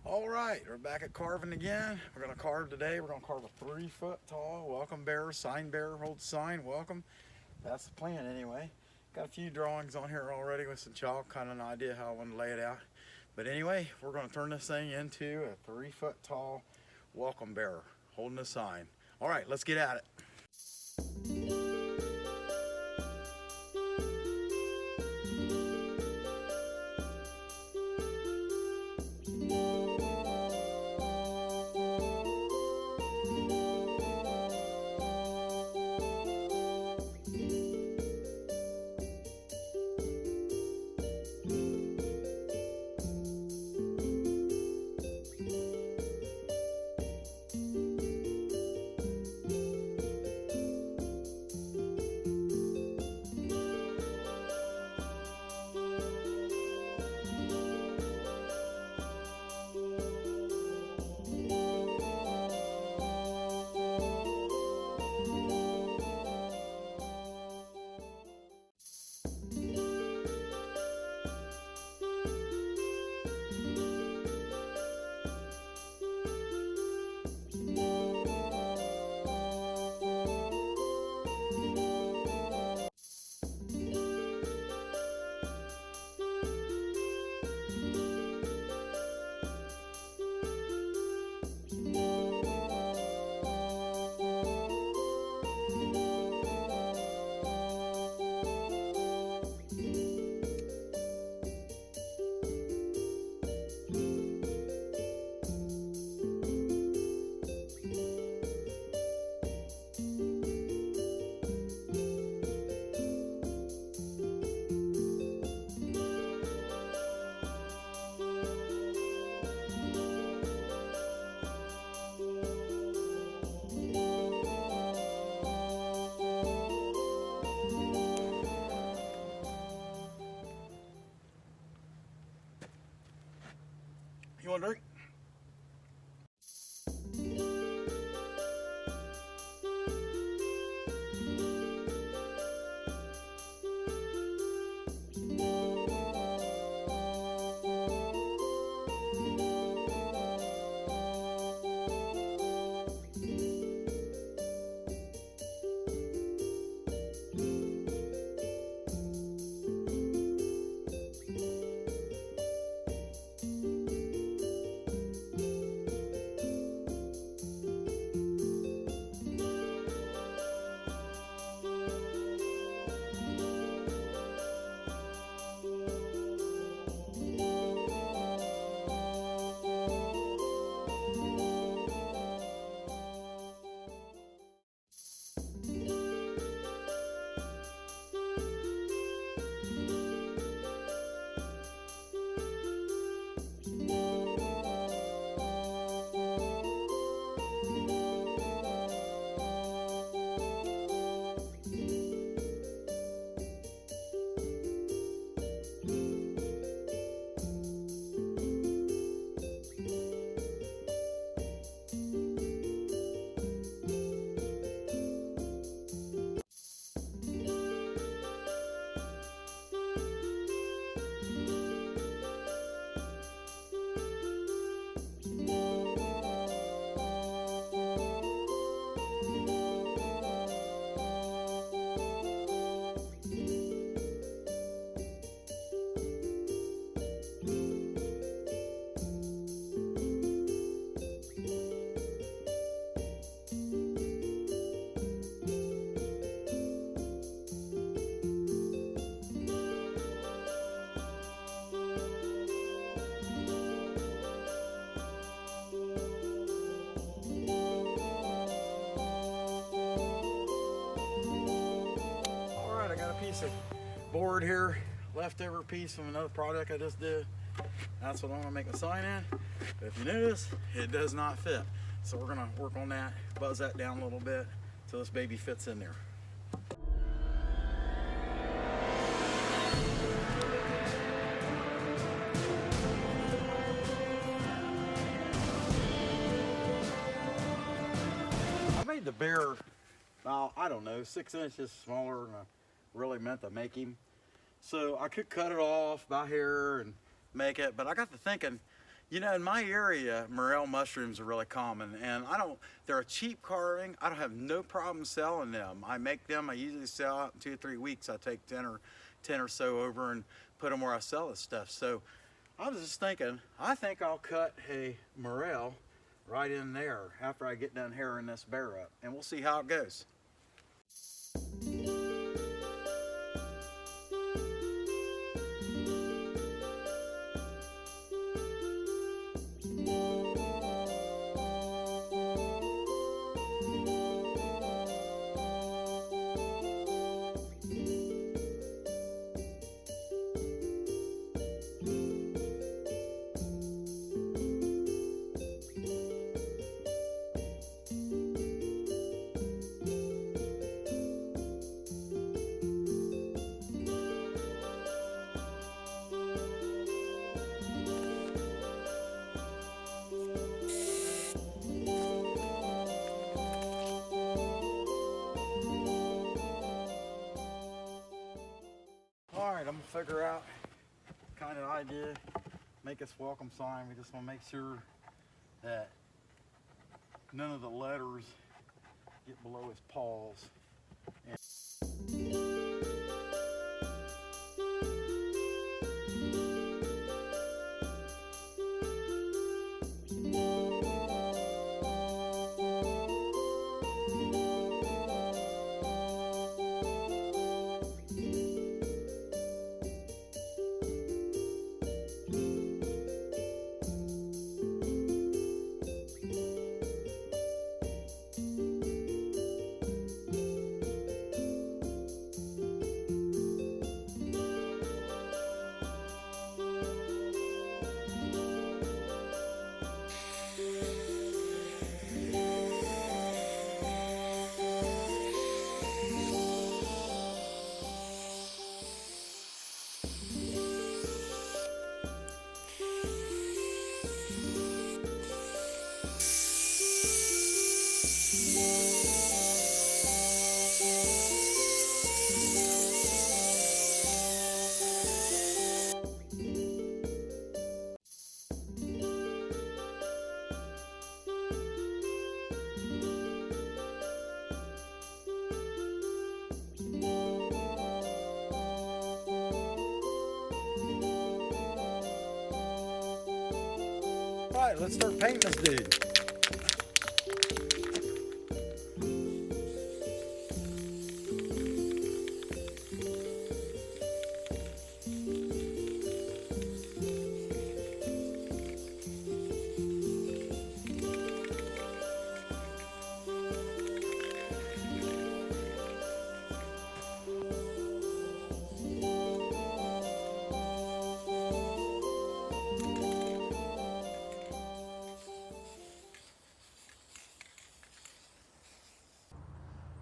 All right, we're back at carving again. We're gonna carve today. We're gonna carve a 3-foot tall welcome bearer, sign bearer, hold sign, welcome. That's the plan anyway. Got a few drawings on here already with some chalk, kind of an idea how I want to lay it out. But anyway, we're gonna turn this thing into a 3-foot tall welcome bearer, holding a sign. All right, let's get at it. You want a drink? Piece of board here, leftover piece from another project I just did. That's what I'm gonna make the sign in. But if you notice, it does not fit. So we're gonna work on that, buzz that down a little bit so this baby fits in there. I made the bear, well, I don't know, 6 inches smaller than I really meant to make him. So I could cut it off by here and make it, but I got to thinking, You know, in my area, morel mushrooms are really common, and they're a cheap carving. I don't have no problem selling them. I make them, I usually sell out in 2 or 3 weeks. I take 10 or so over and put them where I sell this stuff. So I was just thinking, I think I'll cut a morel right in there after I get done hairing this bear up, and we'll see how it goes. I'm gonna figure out kind of idea, make us welcome sign. We just want to make sure that none of the letters get below his paws. All right, let's start painting this dude.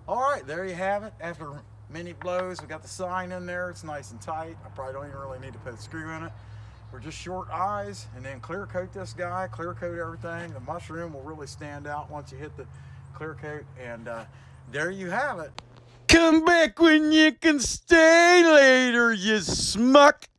All right, there you have it. After many blows, we got the sign in there. It's nice and tight. I probably don't even really need to put a screw in it. We're just short eyes, and then clear coat this guy, clear coat everything. The mushroom will really stand out once you hit the clear coat, and there you have it. Come back when you can stay later, you smuck.